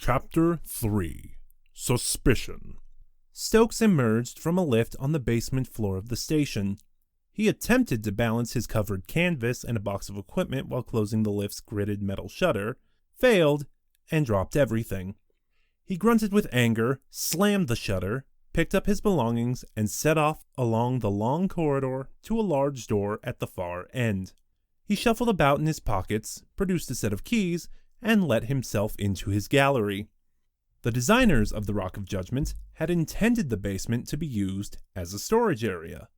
Chapter 3 Suspicion. Stokes emerged from a lift on the basement floor of the station. He attempted to balance his covered canvas and a box of equipment while closing the lift's gridded metal shutter, failed, and dropped everything. He grunted with anger, slammed the shutter, picked up his belongings, and set off along the long corridor to a large door at the far end. He shuffled about in his pockets, produced a set of keys, and let himself into his gallery. The designers of the Rock of Judgement had intended the basement to be used as a storage area,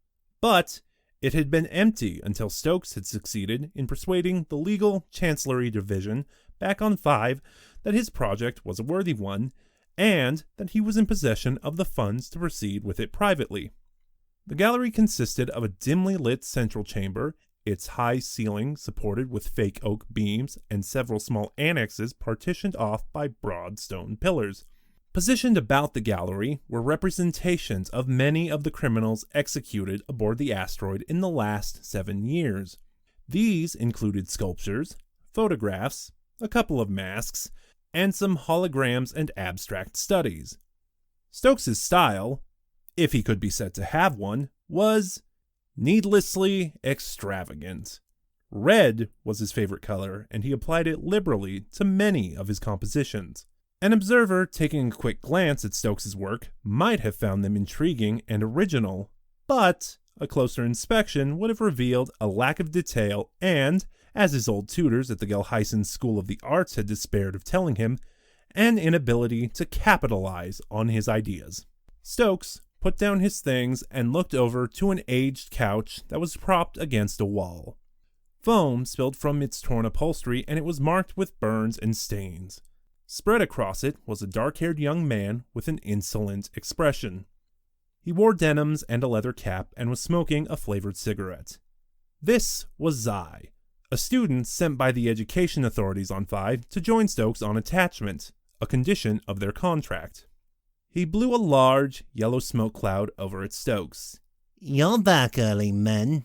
but it had been empty until Stokes had succeeded in persuading the Legal Chancellery Division back on 5 that his project was a worthy one, and that he was in possession of the funds to proceed with it privately. The gallery consisted of a dimly lit central chamber, its high ceiling supported with fake oak beams, and several small annexes partitioned off by broad stone pillars. Positioned about the gallery were representations of many of the criminals executed aboard the asteroid in the last 7 years. These included sculptures, photographs, a couple of masks, and some holograms and abstract studies. Stokes' style, if he could be said to have one, was needlessly extravagant. Red was his favorite color, and he applied it liberally to many of his compositions. An observer taking a quick glance at Stokes' work might have found them intriguing and original, but a closer inspection would have revealed a lack of detail and, as his old tutors at the Gelheisen School of the Arts had despaired of telling him, an inability to capitalize on his ideas. Stokes put down his things and looked over to an aged couch that was propped against a wall. Foam spilled from its torn upholstery, and it was marked with burns and stains. Spread across it was a dark-haired young man with an insolent expression. He wore denims and a leather cap and was smoking a flavored cigarette. This was Zai, a student sent by the education authorities on 5 to join Stokes on attachment, a condition of their contract. He blew a large, yellow smoke cloud over at Stokes. "You're back early, men."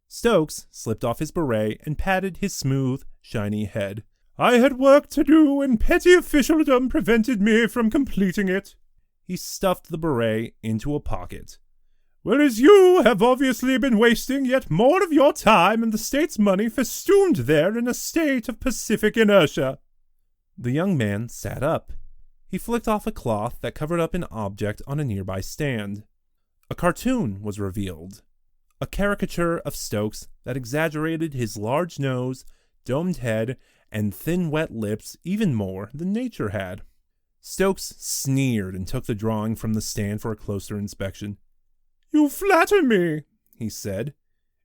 Stokes slipped off his beret and patted his smooth, shiny head. "I had work to do, and petty officialdom prevented me from completing it." He stuffed the beret into a pocket. "Whereas you have obviously been wasting yet more of your time and the state's money festooned there in a state of pacific inertia." The young man sat up. He flicked off a cloth that covered up an object on a nearby stand. A cartoon was revealed. A caricature of Stokes that exaggerated his large nose, domed head, and thin wet lips even more than nature had. Stokes sneered and took the drawing from the stand for a closer inspection. "You flatter me," he said.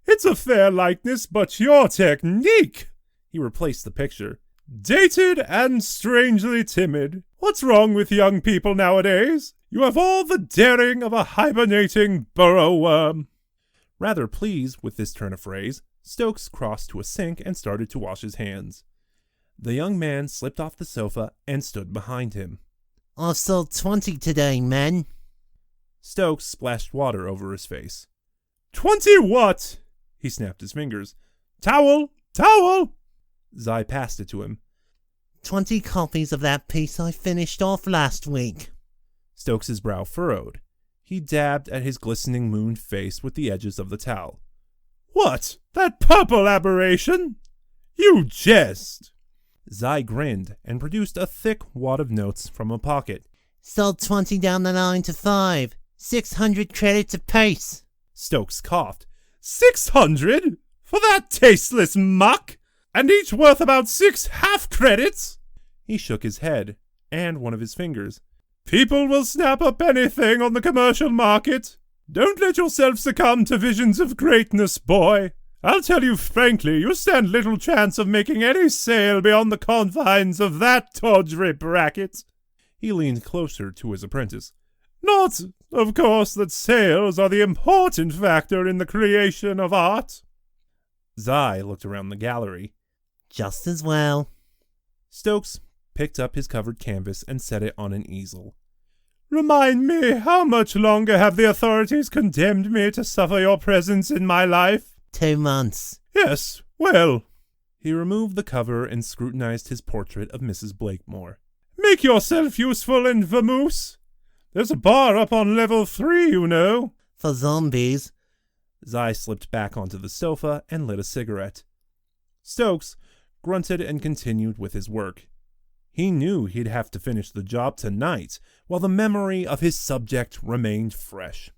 "It's a fair likeness, but your technique—" He replaced the picture. "Dated and strangely timid. What's wrong with young people nowadays? You have all the daring of a hibernating burrow worm." Rather pleased with this turn of phrase, Stokes crossed to a sink and started to wash his hands. The young man slipped off the sofa and stood behind him. "I've sold 20 today, men." Stokes splashed water over his face. "20 what?" He snapped his fingers. "Towel! Towel!" Zai passed it to him. 20 copies of that piece I finished off last week." Stokes' brow furrowed. He dabbed at his glistening moon face with the edges of the towel. "What? That purple aberration? You jest!" Zai grinned and produced a thick wad of notes from a pocket. "Sold 20 down the line to 5. 600 credits apiece." Stokes coughed. 600? For that tasteless muck? And each worth about 6 half credits?" He shook his head and one of his fingers. "People will snap up anything on the commercial market. Don't let yourself succumb to visions of greatness, boy. I'll tell you frankly, you stand little chance of making any sale beyond the confines of that tawdry bracket." He leaned closer to his apprentice. "Not, of course, that sales are the important factor in the creation of art." Zai looked around the gallery. "Just as well." Stokes picked up his covered canvas and set it on an easel. "Remind me, how much longer have the authorities condemned me to suffer your presence in my life?" 2 months. "Yes, well." He removed the cover and scrutinized his portrait of Mrs. Blakemore. Make yourself useful and vamoose. There's a bar up on level 3, you know. For zombies. Zai slipped back onto the sofa and lit a cigarette. Stokes grunted and continued with his work. He knew he'd have to finish the job tonight, while the memory of his subject remained fresh.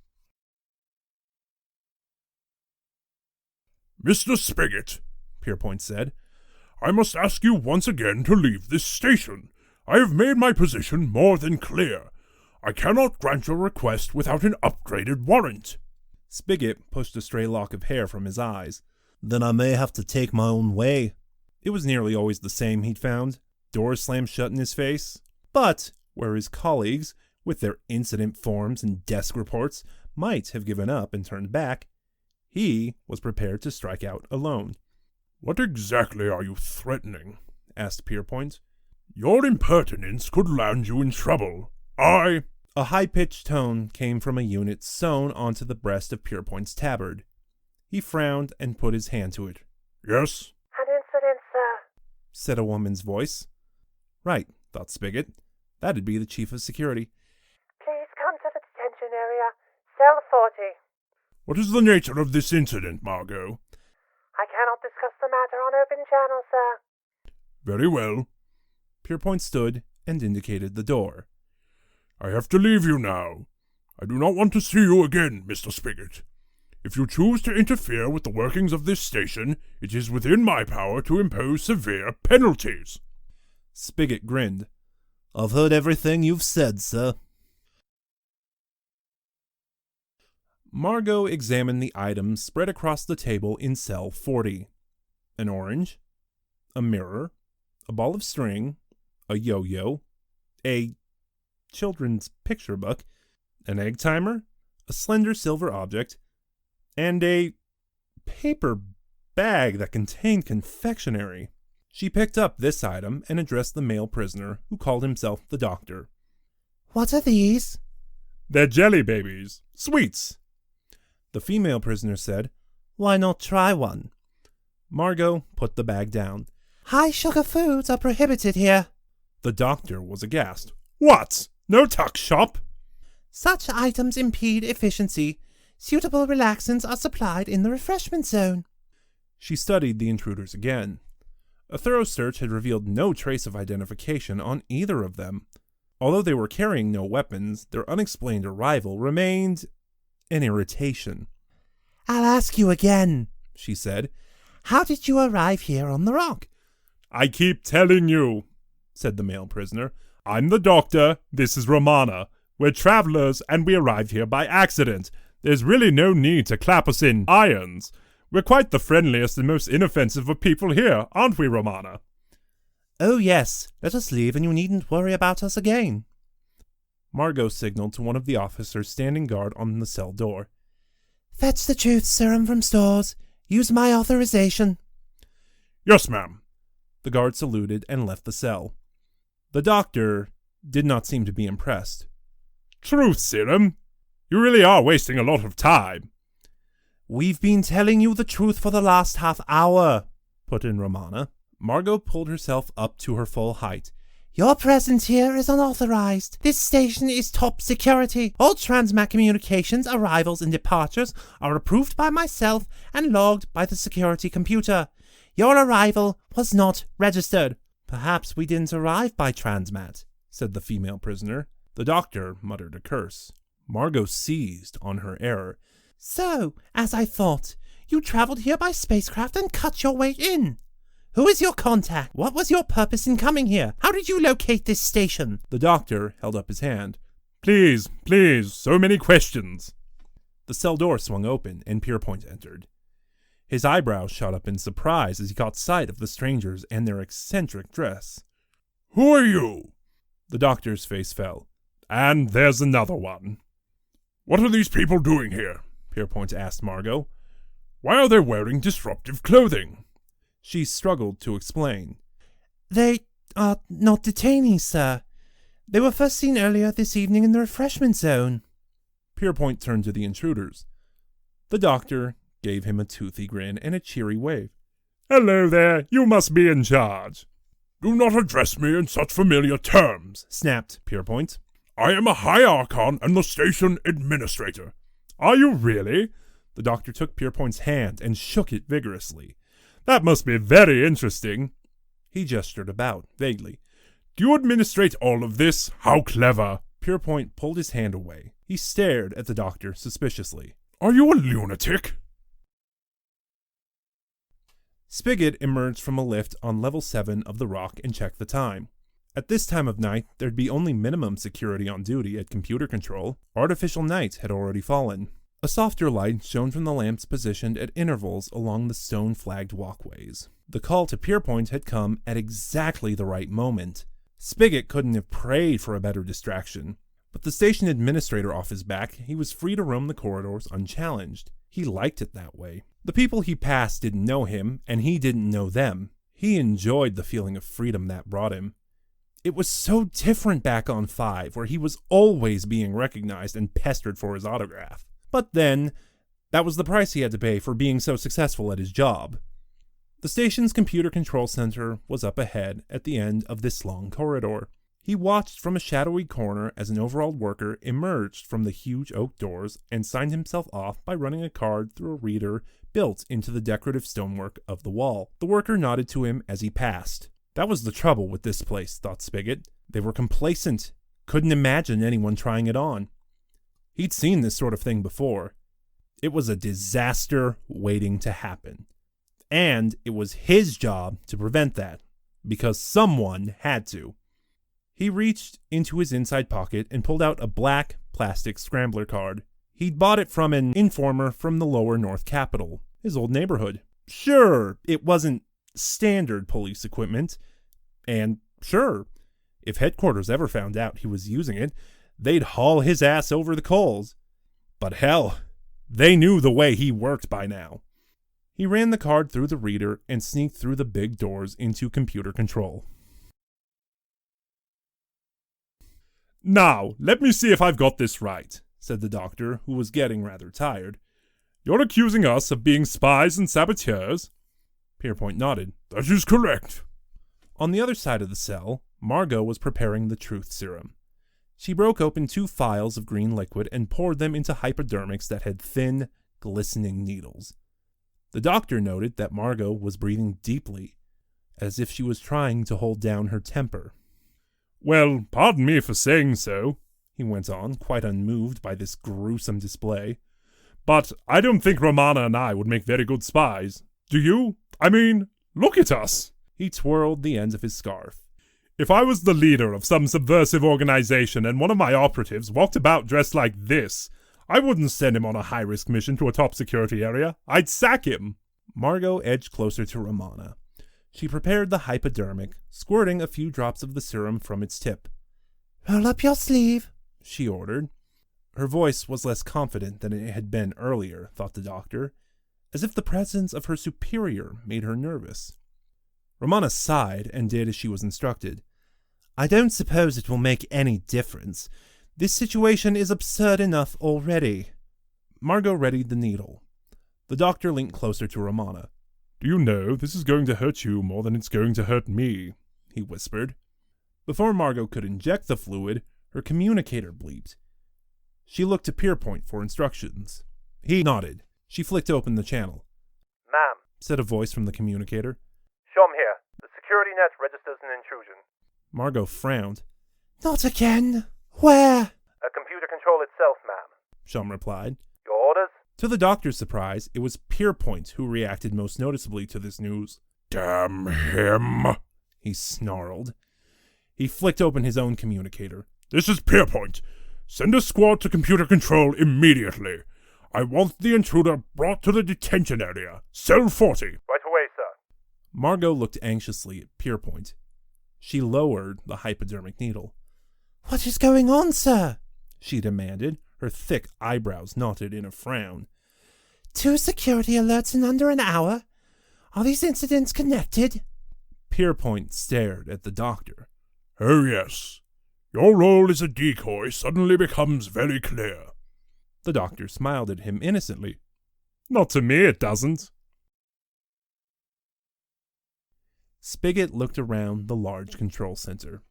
Mr. Spigot, Pierpoint said, I must ask you once again to leave this station. I have made my position more than clear. I cannot grant your request without an upgraded warrant. Spigot pushed a stray lock of hair from his eyes. Then I may have to take my own way. It was nearly always the same, he'd found. Doors slammed shut in his face. But where his colleagues, with their incident forms and desk reports, might have given up and turned back, he was prepared to strike out alone. What exactly are you threatening? Asked Pierpoint. Your impertinence could land you in trouble. A high-pitched tone came from a unit sewn onto the breast of Pierpoint's tabard. He frowned and put his hand to it. Yes? An incident, sir, said a woman's voice. Right, thought Spigot. That'd be the chief of security. Please come to the detention area. Cell 40. What is the nature of this incident, Margo? I cannot discuss the matter on open channel, sir. Very well. Pierpoint stood and indicated the door. I have to leave you now. I do not want to see you again, Mr. Spigot. If you choose to interfere with the workings of this station, it is within my power to impose severe penalties. Spigot grinned. I've heard everything you've said, sir. Margo examined the items spread across the table in cell 40. An orange, a mirror, a ball of string, a yo-yo, a children's picture book, an egg timer, a slender silver object, and a paper bag that contained confectionery. She picked up this item and addressed the male prisoner, who called himself the doctor. What are these? They're jelly babies. Sweets. The female prisoner said, Why not try one? Margo put the bag down. High sugar foods are prohibited here. The doctor was aghast. What? No tuck shop? Such items impede efficiency. Suitable relaxants are supplied in the refreshment zone. She studied the intruders again. A thorough search had revealed no trace of identification on either of them. Although they were carrying no weapons, their unexplained arrival remained an irritation. I'll ask you again, she said. How did you arrive here on the rock? I keep telling you, said the male prisoner. I'm the doctor, this is Romana. We're travelers, and we arrived here by accident. There's really no need to clap us in irons. We're quite the friendliest and most inoffensive of people here, aren't we, Romana? Oh yes, let us leave and you needn't worry about us again. Margo signaled to one of the officers standing guard on the cell door. Fetch the truth serum from stores. Use my authorization. Yes, ma'am. The guard saluted and left the cell. The doctor did not seem to be impressed. Truth serum? You really are wasting a lot of time. We've been telling you the truth for the last half hour, put in Romana. Margo pulled herself up to her full height. Your presence here is unauthorized. This station is top security. All transmat communications, arrivals, and departures are approved by myself and logged by the security computer. Your arrival was not registered. Perhaps we didn't arrive by transmat, said the female prisoner. The doctor muttered a curse. Margo seized on her error. So, as I thought, you traveled here by spacecraft and cut your way in. Who is your contact? What was your purpose in coming here? How did you locate this station? The doctor held up his hand. Please, so many questions. The cell door swung open and Pierpoint entered. His eyebrows shot up in surprise as he caught sight of the strangers and their eccentric dress. Who are you? The doctor's face fell. And there's another one. What are these people doing here? Pierpoint asked Margo. Why are they wearing disruptive clothing? She struggled to explain. They are not detainees, sir. They were first seen earlier this evening in the refreshment zone. Pierpoint turned to the intruders. The doctor gave him a toothy grin and a cheery wave. Hello there, you must be in charge. Do not address me in such familiar terms, snapped Pierpoint. I am a High Archon and the station administrator. Are you really? The doctor took Pierpoint's hand and shook it vigorously. That must be very interesting. He gestured about, vaguely. Do you administrate all of this? How clever. Pierpoint pulled his hand away. He stared at the doctor suspiciously. Are you a lunatic? Spigot emerged from a lift on level 7 of the Rock and checked the time. At this time of night, there'd be only minimum security on duty at computer control. Artificial night had already fallen. A softer light shone from the lamps positioned at intervals along the stone-flagged walkways. The call to Pierpoint had come at exactly the right moment. Spigot couldn't have prayed for a better distraction. With the station administrator off his back, he was free to roam the corridors unchallenged. He liked it that way. The people he passed didn't know him, and he didn't know them. He enjoyed the feeling of freedom that brought him. It was so different back on 5, where he was always being recognized and pestered for his autograph. But then, that was the price he had to pay for being so successful at his job. The station's computer control center was up ahead at the end of this long corridor. He watched from a shadowy corner as an overalled worker emerged from the huge oak doors and signed himself off by running a card through a reader built into the decorative stonework of the wall. The worker nodded to him as he passed. That was the trouble with this place, thought Spigot. They were complacent. Couldn't imagine anyone trying it on. He'd seen this sort of thing before. It was a disaster waiting to happen. And it was his job to prevent that, because someone had to. He reached into his inside pocket and pulled out a black plastic scrambler card. He'd bought it from an informer from the lower North Capital, his old neighborhood. Sure, it wasn't standard police equipment. And sure, if headquarters ever found out he was using it, they'd haul his ass over the coals. But hell, they knew the way he worked by now. He ran the card through the reader and sneaked through the big doors into computer control. Now, let me see if I've got this right, said the doctor, who was getting rather tired. You're accusing us of being spies and saboteurs? Pierpoint nodded. That is correct. On the other side of the cell, Margo was preparing the truth serum. She broke open 2 phials of green liquid and poured them into hypodermics that had thin, glistening needles. The doctor noted that Margo was breathing deeply, as if she was trying to hold down her temper. Well, pardon me for saying so, he went on, quite unmoved by this gruesome display. But I don't think Romana and I would make very good spies. Do you? I mean, look at us. He twirled the ends of his scarf. If I was the leader of some subversive organization and one of my operatives walked about dressed like this, I wouldn't send him on a high-risk mission to a top-security area. I'd sack him. Margo edged closer to Romana. She prepared the hypodermic, squirting a few drops of the serum from its tip. Roll up your sleeve, she ordered. Her voice was less confident than it had been earlier, thought the doctor, as if the presence of her superior made her nervous. Romana sighed and did as she was instructed. I don't suppose it will make any difference. This situation is absurd enough already. Margo readied the needle. The doctor leaned closer to Romana. Do you know, this is going to hurt you more than it's going to hurt me, he whispered. Before Margo could inject the fluid, her communicator bleeped. She looked to Pierpoint for instructions. He nodded. She flicked open the channel. Ma'am, said a voice from the communicator. Shom here. The security net registers an intrusion. Margo frowned. Not again. Where? A computer control itself, ma'am. Shom replied. Your orders? To the doctor's surprise, it was Pierpoint who reacted most noticeably to this news. Damn him, he snarled. He flicked open his own communicator. This is Pierpoint. Send a squad to computer control immediately. I want the intruder brought to the detention area. Cell 40. Right away, sir. Margo looked anxiously at Pierpoint. She lowered the hypodermic needle. What is going on, sir? She demanded, her thick eyebrows knotted in a frown. 2 security alerts in under an hour? Are these incidents connected? Pierpoint stared at the doctor. Oh, yes. Your role as a decoy suddenly becomes very clear. The doctor smiled at him innocently. Not to me, it doesn't. Spigot looked around the large control center.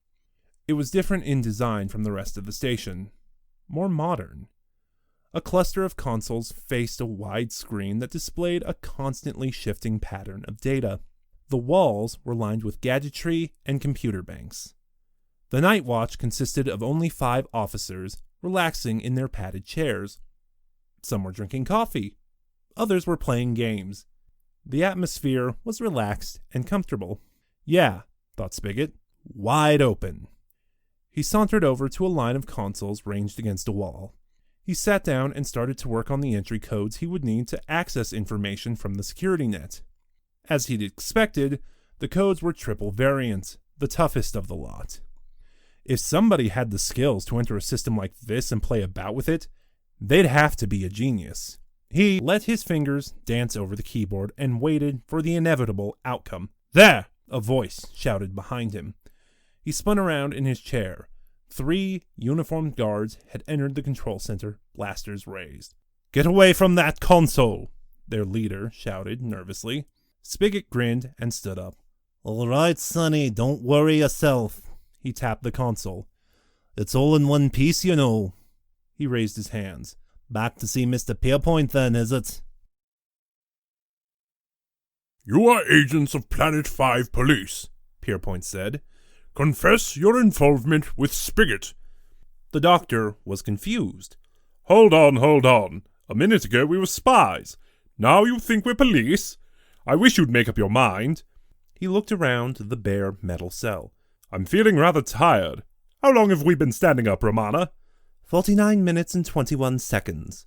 It was different in design from the rest of the station. More modern. A cluster of consoles faced a wide screen that displayed a constantly shifting pattern of data. The walls were lined with gadgetry and computer banks. The night watch consisted of only 5 officers relaxing in their padded chairs. Some were drinking coffee. Others were playing games. The atmosphere was relaxed and comfortable. Yeah, thought Spigot, wide open. He sauntered over to a line of consoles ranged against a wall. He sat down and started to work on the entry codes he would need to access information from the security net. As he'd expected, the codes were triple variant, the toughest of the lot. If somebody had the skills to enter a system like this and play about with it, they'd have to be a genius. He let his fingers dance over the keyboard and waited for the inevitable outcome. "There!" a voice shouted behind him. He spun around in his chair. 3 uniformed guards had entered the control center, blasters raised. "Get away from that console!" their leader shouted nervously. Spigot grinned and stood up. "All right, Sonny, don't worry yourself." He tapped the console. "It's all in one piece, you know." He raised his hands. "Back to see Mr. Pierpoint then, is it?" "You are agents of Planet 5 Police," Pierpoint said. "Confess your involvement with Spigot." The doctor was confused. Hold on. A minute ago we were spies. Now you think we're police? I wish you'd make up your mind." He looked around the bare metal cell. "I'm feeling rather tired. How long have we been standing up, Romana?" 49 minutes and 21 seconds.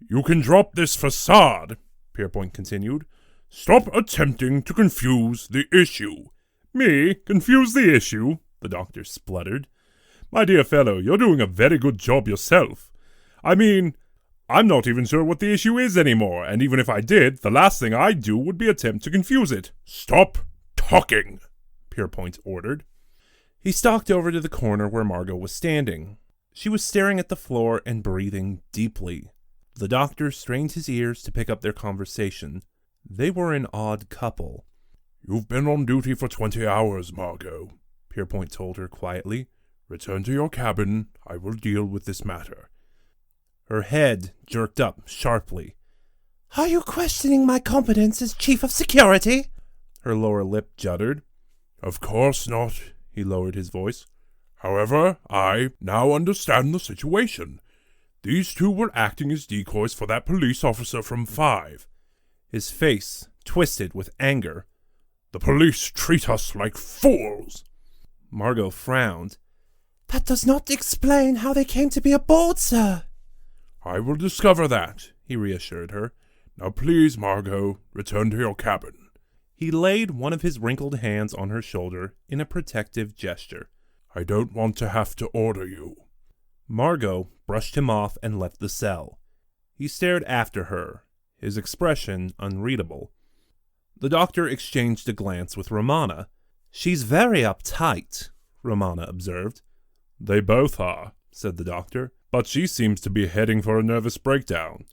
"You can drop this facade," Pierpoint continued. "Stop attempting to confuse the issue." "Me? Confuse the issue?" the doctor spluttered. "My dear fellow, you're doing a very good job yourself. I mean, I'm not even sure what the issue is anymore, and even if I did, the last thing I'd do would be attempt to confuse it." "Stop talking," Pierpoint ordered. He stalked over to the corner where Margo was standing. She was staring at the floor and breathing deeply. The doctor strained his ears to pick up their conversation. They were an odd couple. "You've been on duty for 20 hours, Margo," Pierpoint told her quietly. "Return to your cabin. I will deal with this matter." Her head jerked up sharply. "Are you questioning my competence as Chief of Security?" Her lower lip juddered. "Of course not," he lowered his voice. "However, I now understand the situation. These 2 were acting as decoys for that police officer from 5. His face twisted with anger. "The police treat us like fools." Margo frowned. "That does not explain how they came to be aboard, sir." "I will discover that," he reassured her. "Now please, Margo, return to your cabin." He laid one of his wrinkled hands on her shoulder in a protective gesture. "I don't want to have to order you." Margo brushed him off and left the cell. He stared after her, his expression unreadable. The doctor exchanged a glance with Romana. "She's very uptight," Romana observed. "They both are," said the doctor, "but she seems to be heading for a nervous breakdown."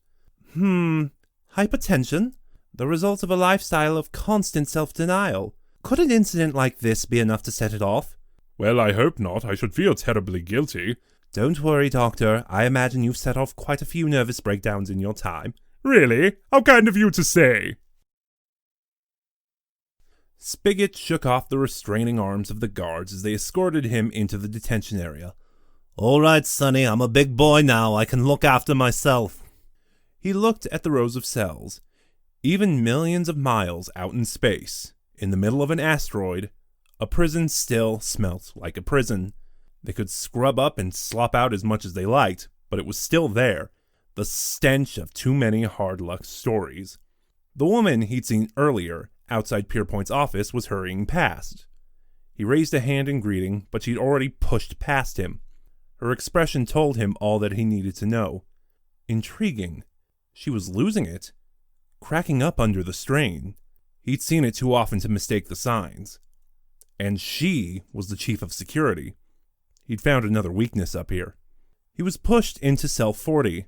Hypertension? The result of a lifestyle of constant self-denial. Could an incident like this be enough to set it off? "Well, I hope not. I should feel terribly guilty." "Don't worry, Doctor. I imagine you've set off quite a few nervous breakdowns in your time." "Really? How kind of you to say." Spigot shook off the restraining arms of the guards as they escorted him into the detention area. "All right, Sonny, I'm a big boy now. I can look after myself." He looked at the rows of cells. Even millions of miles out in space, in the middle of an asteroid, a prison still smelt like a prison. They could scrub up and slop out as much as they liked, but it was still there, the stench of too many hard luck stories. The woman he'd seen earlier, outside Pierpoint's office, was hurrying past. He raised a hand in greeting, but she'd already pushed past him. Her expression told him all that he needed to know. Intriguing. She was losing it. Cracking up under the strain. He'd seen it too often to mistake the signs. And she was the chief of security. He'd found another weakness up here. He was pushed into cell 40.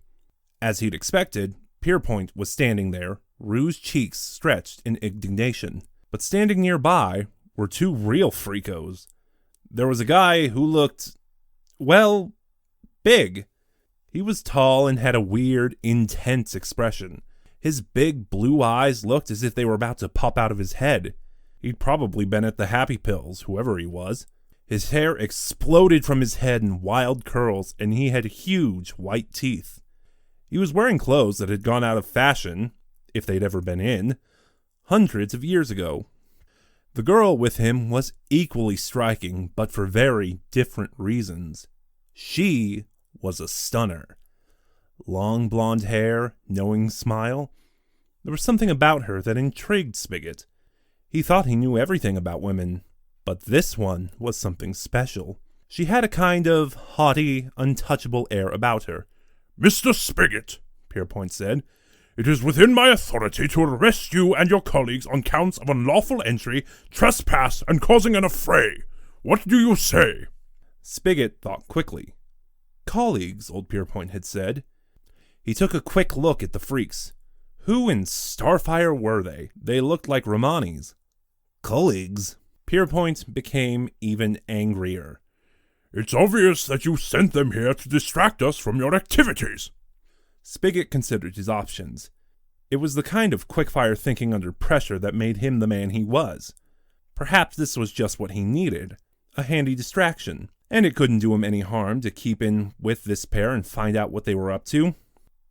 As he'd expected, Pierpoint was standing there, rouged cheeks stretched in indignation. But standing nearby were two real freakos. There was a guy who looked, well, big. He was tall and had a weird, intense expression. His big blue eyes looked as if they were about to pop out of his head. He'd probably been at the Happy Pills, whoever he was. His hair exploded from his head in wild curls, and he had huge white teeth. He was wearing clothes that had gone out of fashion, if they'd ever been in, hundreds of years ago. The girl with him was equally striking, but for very different reasons. She was a stunner. Long blonde hair, knowing smile. There was something about her that intrigued Spigot. He thought he knew everything about women, but this one was something special. She had a kind of haughty, untouchable air about her. Mr. Spigot, Pierpoint said, it is within my authority to arrest you and your colleagues on counts of unlawful entry, trespass, and causing an affray. What do you say? Spigot thought quickly. Colleagues, old Pierpoint had said. He took a quick look at the freaks. Who in Starfire were they? They looked like Romanis. Colleagues? Pierpoint became even angrier. It's obvious that you sent them here to distract us from your activities. Spigot considered his options. It was the kind of quick-fire thinking under pressure that made him the man he was. Perhaps this was just what he needed, a handy distraction, and it couldn't do him any harm to keep in with this pair and find out what they were up to.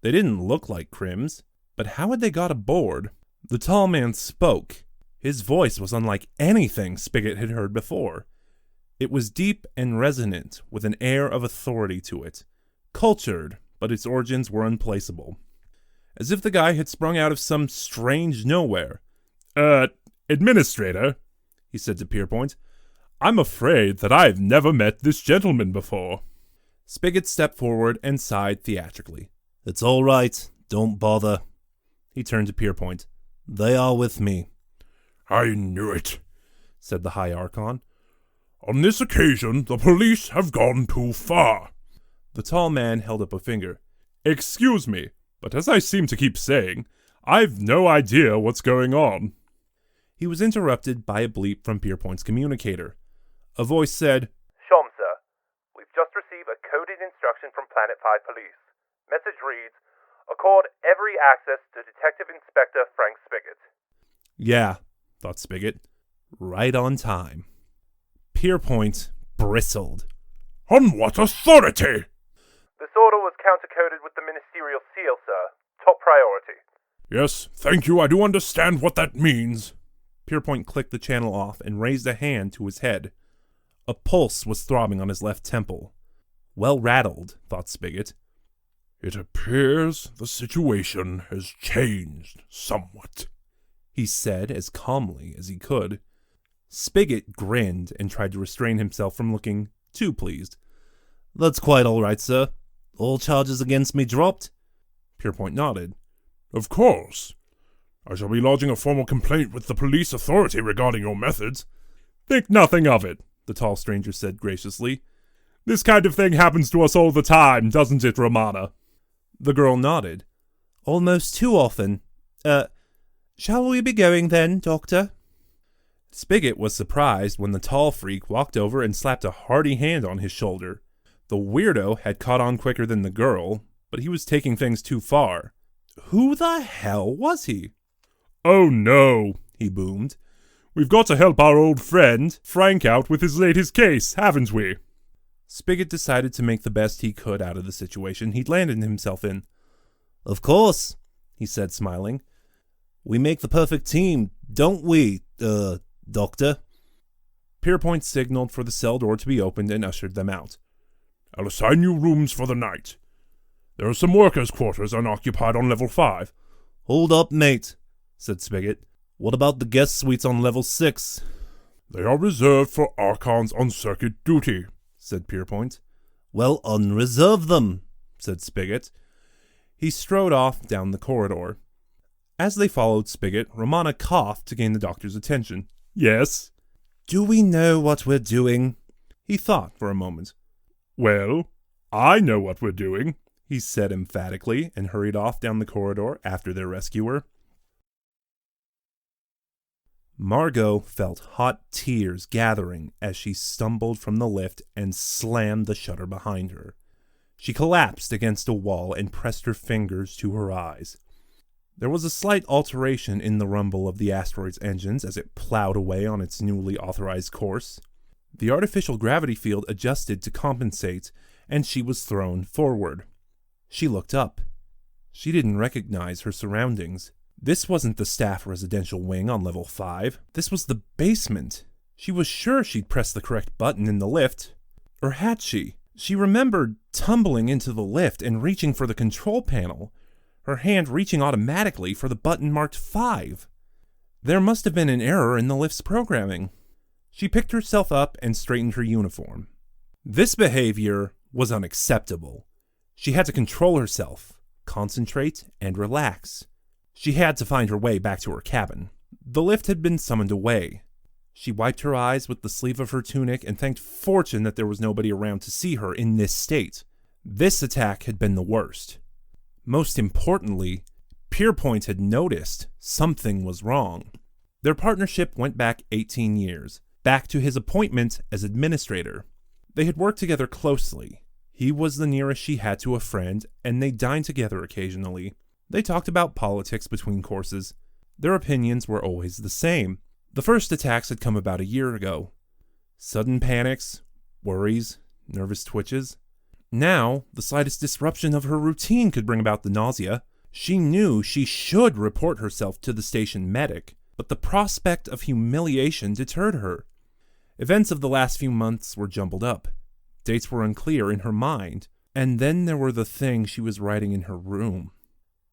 They didn't look like Crims, but how had they got aboard? The tall man spoke. His voice was unlike anything Spigot had heard before. It was deep and resonant, with an air of authority to it. Cultured, but its origins were unplaceable. As if the guy had sprung out of some strange nowhere. Administrator, he said to Pierpoint, I'm afraid that I've never met this gentleman before. Spigot stepped forward and sighed theatrically. It's all right. Don't bother. He turned to Pierpoint. They are with me. I knew it, said the High Archon. On this occasion, the police have gone too far. The tall man held up a finger. Excuse me, but as I seem to keep saying, I've no idea what's going on. He was interrupted by a bleep from Pierpoint's communicator. A voice said, Shom, sir. We've just received a coded instruction from Planet 5 Police. Message reads, accord every access to Detective Inspector Frank Spigot. Yeah, thought Spigot. Right on time. Pierpoint bristled. On what authority? This order was counter-coded with the ministerial seal, sir. Top priority. Yes, thank you. I do understand what that means. Pierpoint clicked the channel off and raised a hand to his head. A pulse was throbbing on his left temple. Well rattled, thought Spigot. It appears the situation has changed somewhat, he said as calmly as he could. Spigot grinned and tried to restrain himself from looking too pleased. That's quite all right, sir. All charges against me dropped? Pierpoint nodded. Of course. I shall be lodging a formal complaint with the police authority regarding your methods. Think nothing of it, the tall stranger said graciously. This kind of thing happens to us all the time, doesn't it, Romana? The girl nodded. Almost too often. Shall we be going then, Doctor? Spigot was surprised when the tall freak walked over and slapped a hearty hand on his shoulder. The weirdo had caught on quicker than the girl, but he was taking things too far. Who the hell was he? Oh no, he boomed. We've got to help our old friend, Frank, out with his latest case, haven't we? Spigot decided to make the best he could out of the situation he'd landed himself in. Of course, he said, smiling. We make the perfect team, don't we, Doctor? Pierpoint signaled for the cell door to be opened and ushered them out. I'll assign you rooms for the night. There are some workers' quarters unoccupied on level 5. Hold up, mate, said Spigot. What about the guest suites on level 6? They are reserved for Archons on circuit duty, said Pierpoint. Well, unreserve them, said Spigot. He strode off down the corridor. As they followed Spigot, Romana coughed to gain the doctor's attention. Yes? Do we know what we're doing? He thought for a moment. Well, I know what we're doing, he said emphatically, and hurried off down the corridor after their rescuer. Margo felt hot tears gathering as she stumbled from the lift and slammed the shutter behind her. She collapsed against a wall and pressed her fingers to her eyes. There was a slight alteration in the rumble of the asteroid's engines as it plowed away on its newly authorized course. The artificial gravity field adjusted to compensate, and she was thrown forward. She looked up. She didn't recognize her surroundings. This wasn't the staff residential wing on level 5. This was the basement. She was sure she'd pressed the correct button in the lift. Or had she? She remembered tumbling into the lift and reaching for the control panel, her hand reaching automatically for the button marked 5. There must have been an error in the lift's programming. She picked herself up and straightened her uniform. This behavior was unacceptable. She had to control herself, concentrate, and relax. She had to find her way back to her cabin. The lift had been summoned away. She wiped her eyes with the sleeve of her tunic and thanked fortune that there was nobody around to see her in this state. This attack had been the worst. Most importantly, Pierpoint had noticed something was wrong. Their partnership went back 18 years, back to his appointment as administrator. They had worked together closely. He was the nearest she had to a friend, and they dined together occasionally. They talked about politics between courses. Their opinions were always the same. The first attacks had come about a year ago. Sudden panics, worries, nervous twitches. Now, the slightest disruption of her routine could bring about the nausea. She knew she should report herself to the station medic, but the prospect of humiliation deterred her. Events of the last few months were jumbled up. Dates were unclear in her mind. And then there were the things she was writing in her room.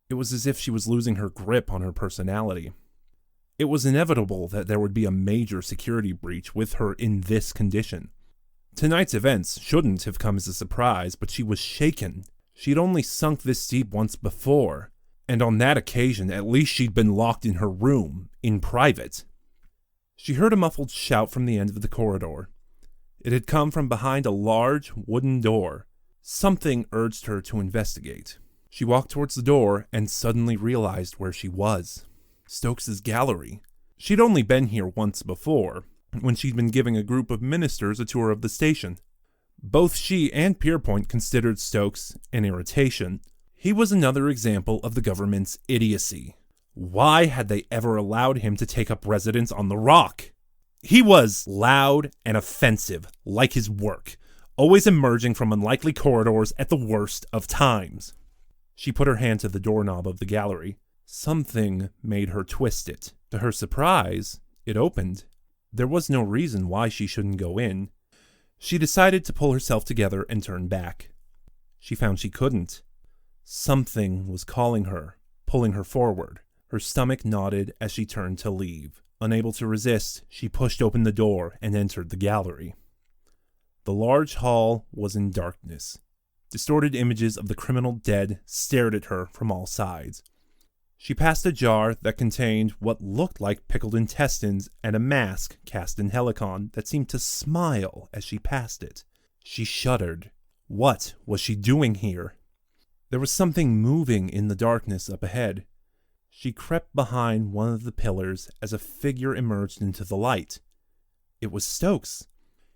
It was as if she was losing her grip on her personality. It was inevitable that there would be a major security breach with her in this condition. Tonight's events shouldn't have come as a surprise, but she was shaken. She'd only sunk this deep once before, and on that occasion at least she'd been locked in her room, in private. She heard a muffled shout from the end of the corridor. It had come from behind a large wooden door. Something urged her to investigate. She walked towards the door and suddenly realized where she was. Stokes' gallery. She'd only been here once before, when she'd been giving a group of ministers a tour of the station. Both she and Pierpoint considered Stokes an irritation. He was another example of the government's idiocy. Why had they ever allowed him to take up residence on the Rock? He was loud and offensive, like his work, always emerging from unlikely corridors at the worst of times. She put her hand to the doorknob of the gallery. Something made her twist it. To her surprise, it opened. There was no reason why she shouldn't go in. She decided to pull herself together and turn back. She found she couldn't. Something was calling her, pulling her forward. Her stomach knotted as she turned to leave. Unable to resist, she pushed open the door and entered the gallery. The large hall was in darkness. Distorted images of the criminal dead stared at her from all sides. She passed a jar that contained what looked like pickled intestines and a mask cast in helicon that seemed to smile as she passed it. She shuddered. What was she doing here? There was something moving in the darkness up ahead. She crept behind one of the pillars as a figure emerged into the light. It was Stokes.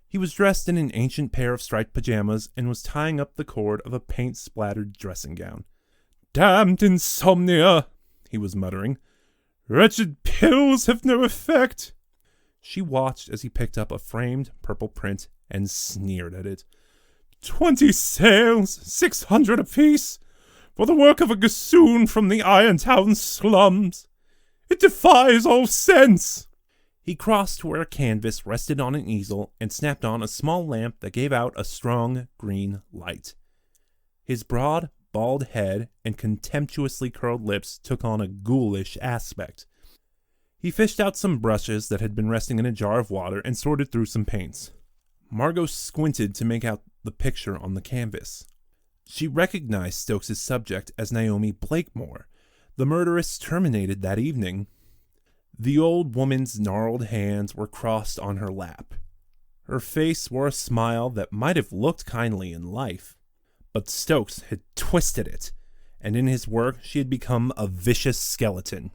He was dressed in an ancient pair of striped pajamas and was tying up the cord of a paint-splattered dressing gown. "Damned insomnia," he was muttering. "Wretched pills have no effect." She watched as he picked up a framed purple print and sneered at it. 20 sales, 600 apiece, for the work of a gossoon from the Irontown slums. It defies all sense. He crossed to where a canvas rested on an easel and snapped on a small lamp that gave out a strong green light. His broad, bald head and contemptuously curled lips took on a ghoulish aspect. He fished out some brushes that had been resting in a jar of water and sorted through some paints. Margo squinted to make out the picture on the canvas. She recognized Stokes' subject as Naomi Blakemore, the murderess terminated that evening. The old woman's gnarled hands were crossed on her lap. Her face wore a smile that might have looked kindly in life, but Stokes had twisted it, and in his work she had become a vicious skeleton.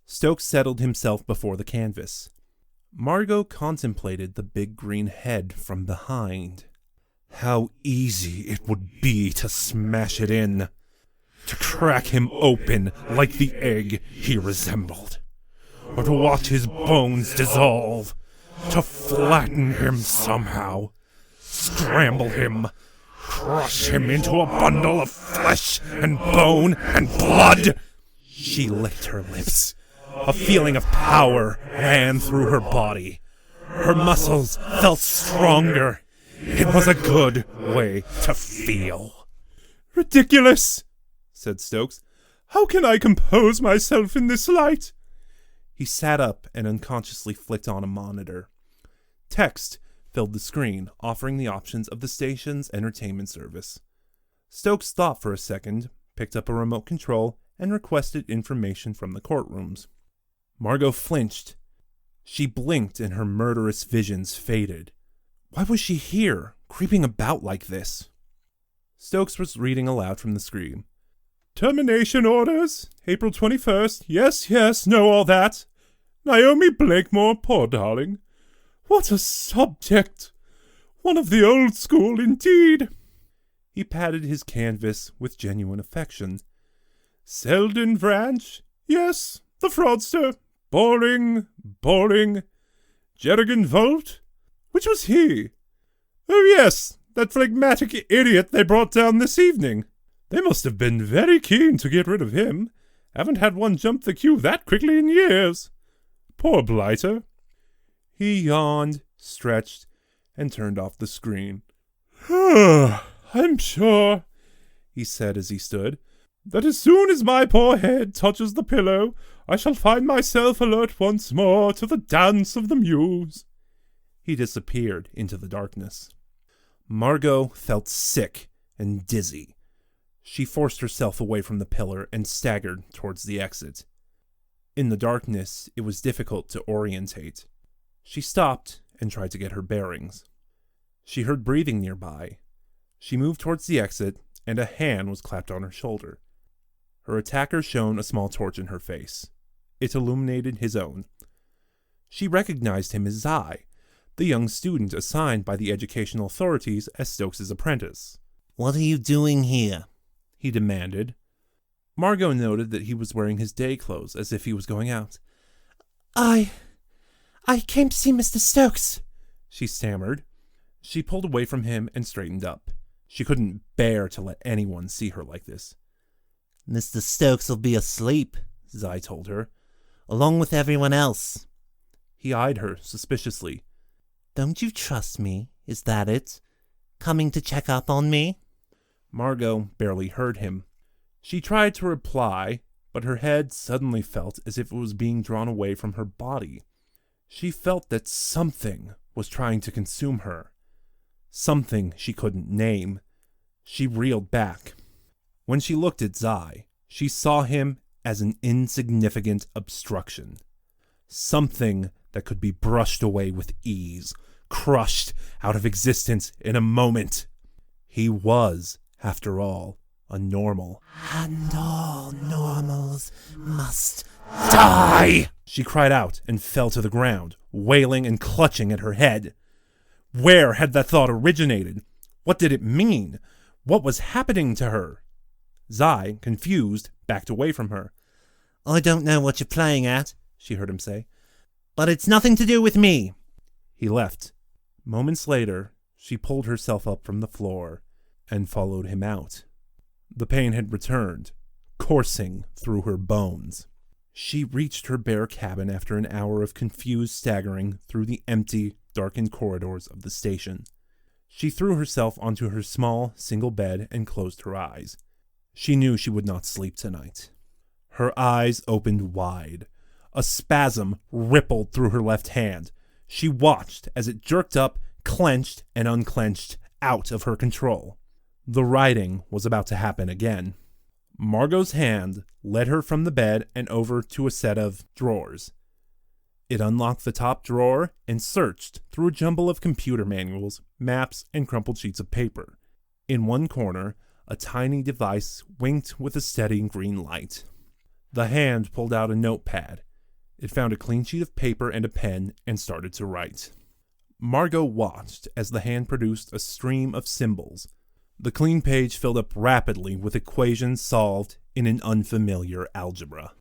Stokes settled himself before the canvas. Margo contemplated the big green head from behind. How easy it would be to smash it in, to crack him open like the egg he resembled, or to watch his bones dissolve, to flatten him somehow, scramble him, crush him into a bundle of flesh and bone and blood. She licked her lips. A feeling of power ran through her body. Her muscles felt stronger. It was a good way to feel. Ridiculous, said Stokes. How can I compose myself in this light? He sat up and unconsciously flicked on a monitor. Text filled the screen, offering the options of the station's entertainment service. Stokes thought for a second, picked up a remote control, and requested information from the courtrooms. Margo flinched. She blinked and her murderous visions faded. Why was she here, creeping about like this? Stokes was reading aloud from the screen. Termination orders, April 21st. Yes, know all that. Naomi Blakemore, poor darling. What a subject. One of the old school indeed. He patted his canvas with genuine affection. Selden Branch. Yes, the fraudster. Boring. Jerrigan Volt. Which was he? Oh yes, that phlegmatic idiot they brought down this evening. They must have been very keen to get rid of him. Haven't had one jump the queue that quickly in years. Poor blighter. He yawned, stretched, and turned off the screen. I'm sure, he said as he stood, that as soon as my poor head touches the pillow, I shall find myself alert once more to the dance of the muse. He disappeared into the darkness. Margo felt sick and dizzy. She forced herself away from the pillar and staggered towards the exit. In the darkness, it was difficult to orientate. She stopped and tried to get her bearings. She heard breathing nearby. She moved towards the exit, and a hand was clapped on her shoulder. Her attacker shone a small torch in her face. It illuminated his own. She recognized him as Zai, the young student assigned by the educational authorities as Stokes' apprentice. What are you doing here? He demanded. Margo noted that he was wearing his day clothes as if he was going out. I came to see Mr. Stokes, she stammered. She pulled away from him and straightened up. She couldn't bear to let anyone see her like this. Mr. Stokes will be asleep, Zai told her. Along with everyone else. He eyed her suspiciously. Don't you trust me? Is that it? Coming to check up on me? Margo barely heard him. She tried to reply, but her head suddenly felt as if it was being drawn away from her body. She felt that something was trying to consume her. Something she couldn't name. She reeled back. When she looked at Zai, she saw him as an insignificant obstruction. Something that could be brushed away with ease, crushed out of existence in a moment. He was, after all, a normal. And all normals must die! She cried out and fell to the ground, wailing and clutching at her head. Where had that thought originated? What did it mean? What was happening to her? Zai, confused, backed away from her. I don't know what you're playing at, she heard him say, but it's nothing to do with me. He left. Moments later, she pulled herself up from the floor and followed him out. The pain had returned, coursing through her bones. She reached her bare cabin after an hour of confused staggering through the empty, darkened corridors of the station. She threw herself onto her small, single bed and closed her eyes. She knew she would not sleep tonight. Her eyes opened wide. A spasm rippled through her left hand. She watched as it jerked up, clenched and unclenched, out of her control. The writing was about to happen again. Margo's hand led her from the bed and over to a set of drawers. It unlocked the top drawer and searched through a jumble of computer manuals, maps, and crumpled sheets of paper. In one corner, a tiny device winked with a steady green light. The hand pulled out a notepad. It found a clean sheet of paper and a pen and started to write. Margo watched as the hand produced a stream of symbols. The clean page filled up rapidly with equations solved in an unfamiliar algebra.